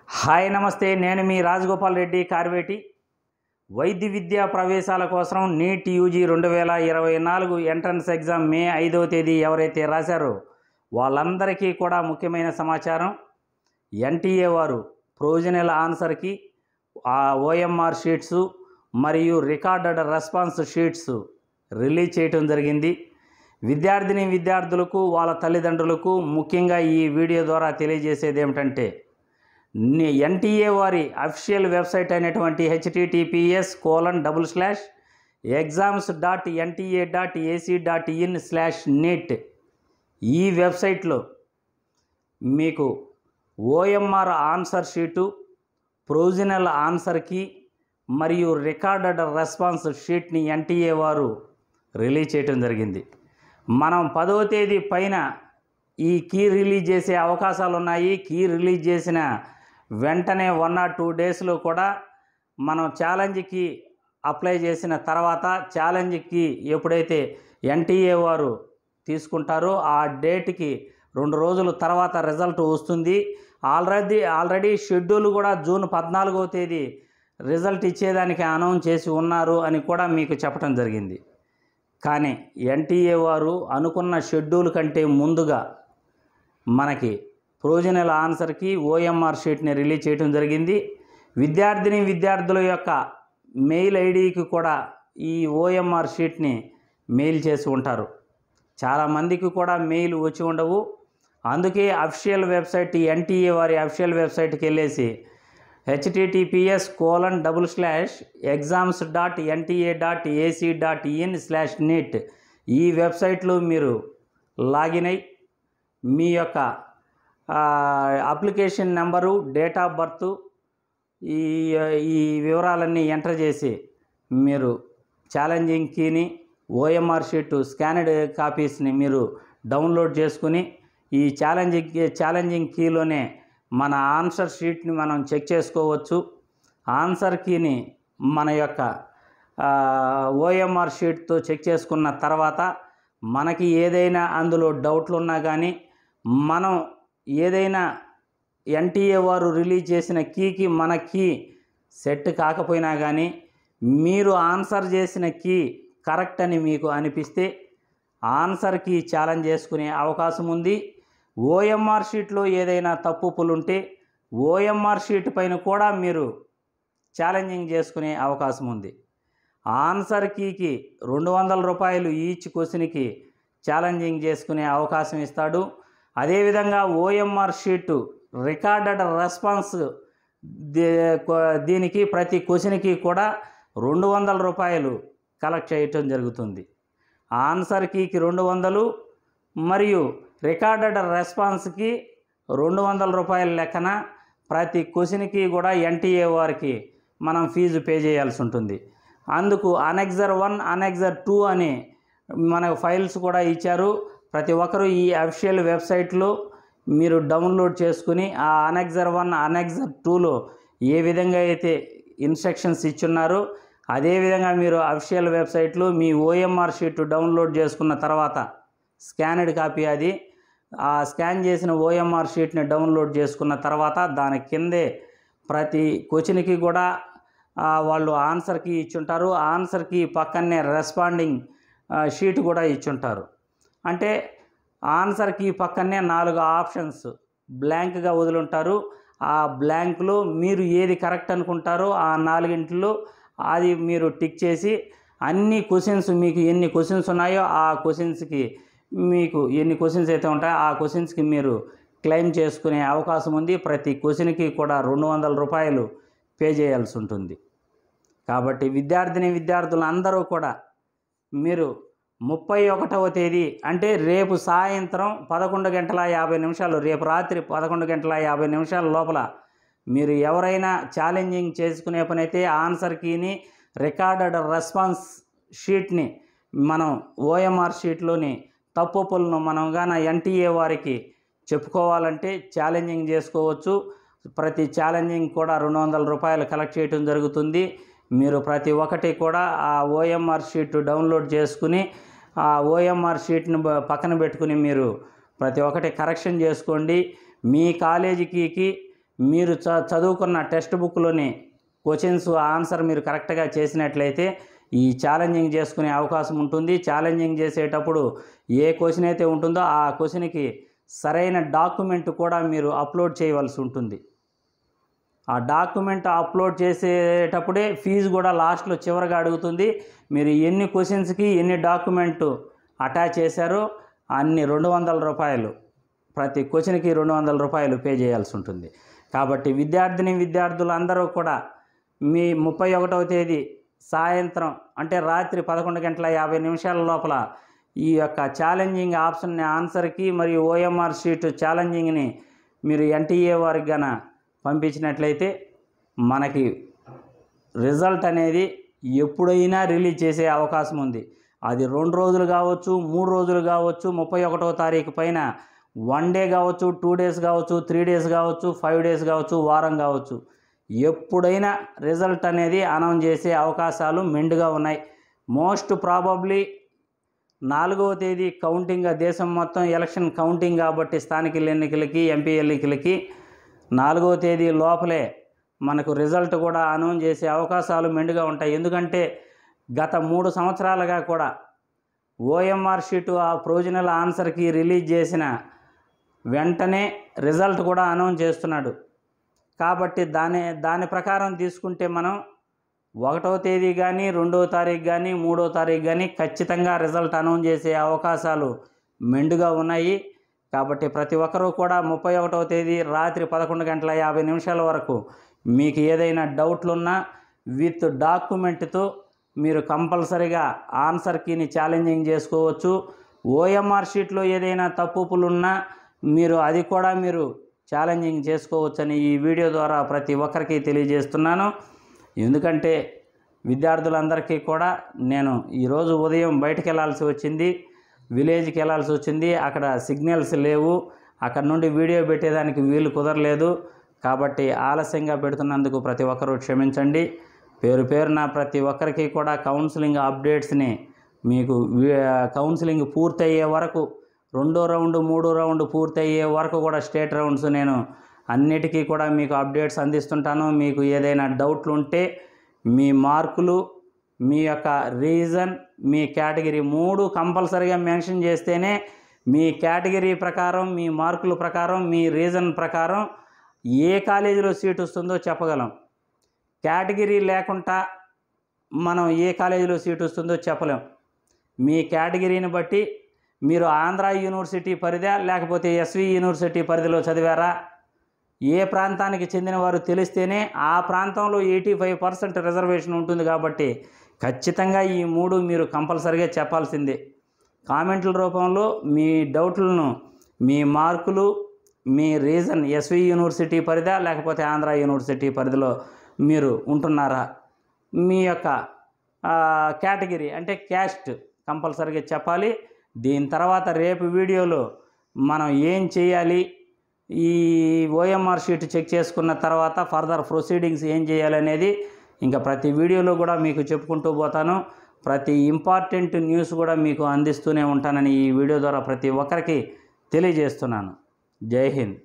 Hi నమస్తే, నేను మీ రాజగోపాల్ రెడ్డి కార్వేటి. వైద్య విద్యా ప్రవేశాల కోసం నీట్ యూజీ 2024 ఎంట్రన్స్ ఎగ్జామ్ మే 5వ తేదీ ఎవరైతే రాశారో వాళ్ళందరికీ కూడా ముఖ్యమైన సమాచారం. ఎన్టీఏ వారు ప్రొవిజనల్ ఆన్సర్కి ఓఎంఆర్ షీట్స్ మరియు రికార్డెడ్ రెస్పాన్స్ షీట్స్ రిలీజ్ చేయడం జరిగింది. విద్యార్థులకు వాళ్ళ తల్లిదండ్రులకు ముఖ్యంగా ఈ వీడియో ద్వారా తెలియజేసేది ఏమిటంటే, ఎన్టీఏ వారి అఫీషియల్ వెబ్సైట్ అయినటువంటి https://exams.nta.ac.in/neet ఈ వెబ్సైట్లో మీకు ఓఎంఆర్ ఆన్సర్ షీటు, ప్రొవిజనల్ ఆన్సర్కి మరియు రికార్డెడ్ రెస్పాన్స్ షీట్ని ఎన్టీఏ వారు రిలీజ్ చేయడం జరిగింది. మనం 10వ తేదీ పైన ఈ కీ రిలీజ్ చేసే అవకాశాలు ఉన్నాయి. కీ రిలీజ్ చేసిన వెంటనే 1 or 2 డేస్లో కూడా మనం ఛాలెంజ్కి అప్లై చేసిన తర్వాత ఛాలెంజ్కి ఎప్పుడైతే ఎన్టీఏ వారు తీసుకుంటారో ఆ డేట్కి 2 రోజుల తర్వాత రిజల్ట్ వస్తుంది. ఆల్రెడీ షెడ్యూల్ కూడా జూన్ 14వ తేదీ రిజల్ట్ ఇచ్చేదానికి అనౌన్స్ చేసి ఉన్నారు అని కూడా మీకు చెప్పడం జరిగింది. కానీ ఎన్టీఏ వారు అనుకున్న షెడ్యూల్ కంటే ముందుగా మనకి ప్రొవిజనల్ ఆన్సర్కి ఓఎంఆర్ షీట్ని రిలీజ్ చేయడం జరిగింది. విద్యార్థుల యొక్క మెయిల్ ఐడికి కూడా ఈ ఓఎంఆర్ షీట్ని మెయిల్ చేసి ఉంటారు. చాలామందికి కూడా మెయిల్ వచ్చి ఉండవు. అందుకే అఫీషియల్ వెబ్సైట్ ఎన్టీఏ వారి అఫీషియల్ వెబ్సైట్కి వెళ్ళేసి https://exams.nta.ac.in/neet ఈ వెబ్సైట్లో మీరు లాగిన్ అయి మీ యొక్క application number, date of birth ఈ వివరాలన్నీ ఎంటర్ చేసి మీరు ఛాలెంజింగ్ కీని, ఓఎంఆర్ షీట్ స్కానర్డ్ కాపీస్ని మీరు డౌన్లోడ్ చేసుకుని ఈ ఛాలెంజింగ్ కీలోనే మన ఆన్సర్ షీట్ని మనం చెక్ చేసుకోవచ్చు. ఆన్సర్ కీని మన యొక్క ఓఎంఆర్ షీట్తో చెక్ చేసుకున్న తర్వాత మనకి ఏదైనా అందులో డౌట్లు ఉన్నా కానీ, మనం ఏదైనా ఎన్టీఏ వారు రిలీజ్ చేసిన కీకి మన కీ సెట్ కాకపోయినా కానీ, మీరు ఆన్సర్ చేసిన కీ కరెక్ట్ అని మీకు అనిపిస్తే ఆన్సర్ కీ ఛాలెంజ్ చేసుకునే అవకాశం ఉంది. ఓఎంఆర్ షీట్లో ఏదైనా తప్పులు ఉంటే ఓఎంఆర్ షీట్ పైన కూడా మీరు ఛాలెంజింగ్ చేసుకునే అవకాశం ఉంది. ఆన్సర్ కీకి 200 రూపాయలు ఈచ్ క్వశ్చన్కి ఛాలెంజింగ్ చేసుకునే అవకాశం ఇస్తాడు. అదేవిధంగా ఓఎంఆర్ షీటు రికార్డెడ్ రెస్పాన్స్ దీనికి ప్రతి క్వశ్చన్కి కూడా 200 రూపాయలు కలెక్ట్ చేయటం జరుగుతుంది. ఆన్సర్ కీకి 200 మరియు రికార్డెడ్ రెస్పాన్స్కి 200 రూపాయల లెక్కన ప్రతి క్వశ్చన్కి కూడా ఎన్టీఏ వారికి మనం ఫీజు పే చేయాల్సి ఉంటుంది. అందుకు అనెక్సర్ 1, అనెక్సర్ 2 అని మనకు ఫైల్స్ కూడా ఇచ్చారు. ప్రతి ఒక్కరూ ఈ అఫీషియల్ వెబ్సైట్లో మీరు డౌన్లోడ్ చేసుకుని ఆ అనెక్సర్ 1, అనెక్సర్ 2లో ఏ విధంగా అయితే ఇన్స్ట్రక్షన్స్ ఇచ్చున్నారో అదేవిధంగా మీరు అఫీషియల్ వెబ్సైట్లో మీ ఓఎంఆర్ షీట్ డౌన్లోడ్ చేసుకున్న తర్వాత స్కానర్డ్ కాపీ అది ఆ స్కాన్ చేసిన ఓఎంఆర్ షీట్ని డౌన్లోడ్ చేసుకున్న తర్వాత దాని కిందే ప్రతి క్వశ్చన్కి కూడా వాళ్ళు ఆన్సర్కి ఇచ్చుంటారు. ఆన్సర్కి పక్కనే రెస్పాండింగ్ షీట్ కూడా ఇచ్చుంటారు. అంటే ఆన్సర్కి పక్కనే 4 ఆప్షన్స్ బ్లాంక్గా వదులుంటారు. ఆ బ్లాంక్లో మీరు ఏది కరెక్ట్ అనుకుంటారో ఆ 4 అది మీరు టిక్ చేసి అన్ని క్వశ్చన్స్ మీకు ఎన్ని క్వశ్చన్స్ ఉన్నాయో ఆ క్వశ్చన్స్కి మీకు ఎన్ని క్వశ్చన్స్ అయితే ఉంటాయో ఆ క్వశ్చన్స్కి మీరు క్లెయిమ్ చేసుకునే అవకాశం ఉంది. ప్రతి క్వశ్చన్కి కూడా 200 రూపాయలు పే చేయాల్సి ఉంటుంది. కాబట్టి విద్యార్థులు అందరూ కూడా మీరు 31వ తేదీ అంటే రేపు సాయంత్రం 11:50 రేపు రాత్రి 11:50 లోపల మీరు ఎవరైనా ఛాలెంజింగ్ చేసుకునే పని అయితే ఆన్సర్ కీని, రికార్డెడ్ రెస్పాన్స్ షీట్ని మనం ఓఎంఆర్ షీట్లోని తప్పులను మనం గాన ఎన్టీఏ వారికి చెప్పుకోవాలంటే ఛాలెంజింగ్ చేసుకోవచ్చు. ప్రతి ఛాలెంజింగ్ కూడా 200 రూపాయలు కలెక్ట్ చేయడం జరుగుతుంది. మీరు ప్రతి ఒక్కటి కూడా ఆ ఓఎంఆర్ షీట్ డౌన్లోడ్ చేసుకుని ఆ ఓఎంఆర్ షీట్ని పక్కన పెట్టుకుని మీరు ప్రతి ఒక్కటి కరెక్షన్ చేసుకోండి. మీ కాలేజీకి మీరు చదువుకున్న టెక్స్ట్ బుక్లోని క్వశ్చన్స్ ఆన్సర్ మీరు కరెక్ట్గా చేసినట్లయితే ఈ ఛాలెంజింగ్ చేసుకునే అవకాశం ఉంటుంది. ఛాలెంజింగ్ చేసేటప్పుడు ఏ క్వశ్చన్ అయితే ఉంటుందో ఆ క్వశ్చన్కి సరైన డాక్యుమెంట్ కూడా మీరు అప్లోడ్ చేయవలసి ఉంటుంది. ఆ డాక్యుమెంట్ అప్లోడ్ చేసేటప్పుడే ఫీజు కూడా లాస్ట్లో చివరిగా అడుగుతుంది. మీరు ఎన్ని క్వశ్చన్స్కి ఎన్ని డాక్యుమెంట్ అటాచ్ చేశారో అన్ని 200 రూపాయలు, ప్రతి క్వశ్చన్కి 200 రూపాయలు పే చేయాల్సి ఉంటుంది. కాబట్టి విద్యార్థులు అందరూ కూడా మీ 31వ తేదీ సాయంత్రం అంటే రాత్రి 11:50 లోపల ఈ యొక్క ఛాలెంజింగ్ ఆప్షన్ని ఆన్సర్కి మరియు ఓఎంఆర్ షీట్ ఛాలెంజింగ్ని మీరు ఎన్టీఏ వారికి గన పంపించినట్లయితే మనకి రిజల్ట్ అనేది ఎప్పుడైనా రిలీజ్ చేసే అవకాశం ఉంది. అది 2 రోజులు కావచ్చు, 3 రోజులు కావచ్చు, 31వ తారీఖు పైన 1 డే కావచ్చు, 2 డేస్ కావచ్చు, 3 డేస్ కావచ్చు, 5 డేస్ కావచ్చు, వారం కావచ్చు, ఎప్పుడైనా రిజల్ట్ అనేది అనౌన్స్ చేసే అవకాశాలు మెండుగా ఉన్నాయి. మోస్ట్ ప్రాబబ్లీ 4వ తేదీ కౌంటింగ్, దేశం మొత్తం ఎలక్షన్ కౌంటింగ్ కాబట్టి స్థానిక ఎన్నికలకి, ఎంపీ ఎన్నికలకి 4వ తేదీ లోపలే మనకు రిజల్ట్ కూడా అనౌన్స్ చేసే అవకాశాలు మెండుగా ఉంటాయి. ఎందుకంటే గత 3 సంవత్సరాలుగా కూడా ఓఎంఆర్ షీటు ఆ ప్రొవిజనల్ ఆన్సర్కి రిలీజ్ చేసిన వెంటనే రిజల్ట్ కూడా అనౌన్స్ చేస్తున్నాడు. కాబట్టి దాని ప్రకారం తీసుకుంటే మనం 1వ తేదీ కానీ, 2వ తారీఖు కానీ, 3వ తారీఖు కానీ ఖచ్చితంగా రిజల్ట్ అనౌన్స్ చేసే అవకాశాలు మెండుగా ఉన్నాయి. కాబట్టి ప్రతి ఒక్కరూ కూడా 31వ తేదీ రాత్రి 11:50 వరకు మీకు ఏదైనా డౌట్లున్నా విత్ డాక్యుమెంట్తో మీరు కంపల్సరీగా ఆన్సర్ కీని ఛాలెంజింగ్ చేసుకోవచ్చు. ఓఎంఆర్ షీట్లో ఏదైనా తప్పులున్నా మీరు అది కూడా మీరు ఛాలెంజింగ్ చేసుకోవచ్చని ఈ వీడియో ద్వారా ప్రతి ఒక్కరికి తెలియజేస్తున్నాను. ఎందుకంటే విద్యార్థులందరికీ కూడా నేను ఈరోజు ఉదయం బయటకు వెళ్ళాల్సి వచ్చింది, విలేజ్కి వెళ్ళాల్సి వచ్చింది. అక్కడ సిగ్నల్స్ లేవు, అక్కడ నుండి వీడియో పెట్టేదానికి వీలు కుదరలేదు. కాబట్టి ఆలస్యంగా పెడుతున్నందుకు ప్రతి ఒక్కరూ క్షమించండి. పేరున ప్రతి ఒక్కరికి కూడా కౌన్సిలింగ్ అప్డేట్స్ని మీకు కౌన్సిలింగ్ పూర్తయ్యే వరకు, 2వ రౌండ్ 3వ రౌండ్ పూర్తయ్యే వరకు కూడా స్టేట్ రౌండ్స్ నేను అన్నిటికీ కూడా మీకు అప్డేట్స్ అందిస్తుంటాను. మీకు ఏదైనా డౌట్లు ఉంటే మీ మార్కులు, మీ యొక్క రీజన్, మీ కేటగిరీ 3 కంపల్సరీగా మెన్షన్ చేస్తేనే మీ కేటగిరీ ప్రకారం, మీ మార్కుల ప్రకారం, మీ రీజన్ ప్రకారం ఏ కాలేజీలో సీట్ వస్తుందో చెప్పగలం. కేటగిరీ లేకుండా మనం ఏ కాలేజీలో సీట్ వస్తుందో చెప్పలేం. మీ కేటగిరీని బట్టి మీరు ఆంధ్ర యూనివర్సిటీ పరిధా లేకపోతే ఎస్వి యూనివర్సిటీ పరిధిలో చదివారా, ఏ ప్రాంతానికి చెందిన వారు తెలిస్తేనే ఆ ప్రాంతంలో 85% రిజర్వేషన్ ఉంటుంది. కాబట్టి ఖచ్చితంగా ఈ 3 మీరు కంపల్సరీగా చెప్పాల్సిందే. కామెంట్ల రూపంలో మీ డౌట్లను, మీ మార్కులు, మీ రీజన్ ఎస్వి యూనివర్సిటీ పరిధా లేకపోతే ఆంధ్ర యూనివర్సిటీ పరిధిలో మీరు ఉంటున్నారా, మీ యొక్క కేటగిరీ అంటే క్యాస్ట్ కంపల్సరీగా చెప్పాలి. దీని తర్వాత రేపు వీడియోలో మనం ఏం చేయాలి, ఈ ఓఎంఆర్ షీట్ చెక్ చేసుకున్న తర్వాత ఫర్దర్ ప్రొసీడింగ్స్ ఏం చేయాలనేది ఇంకా ప్రతి వీడియోలో కూడా మీకు చెప్పుకుంటూ పోతాను. ప్రతి ఇంపార్టెంట్ న్యూస్ కూడా మీకు అందిస్తూనే ఉంటానని ఈ వీడియో ద్వారా ప్రతి ఒక్కరికి తెలియజేస్తున్నాను. జై హింద్.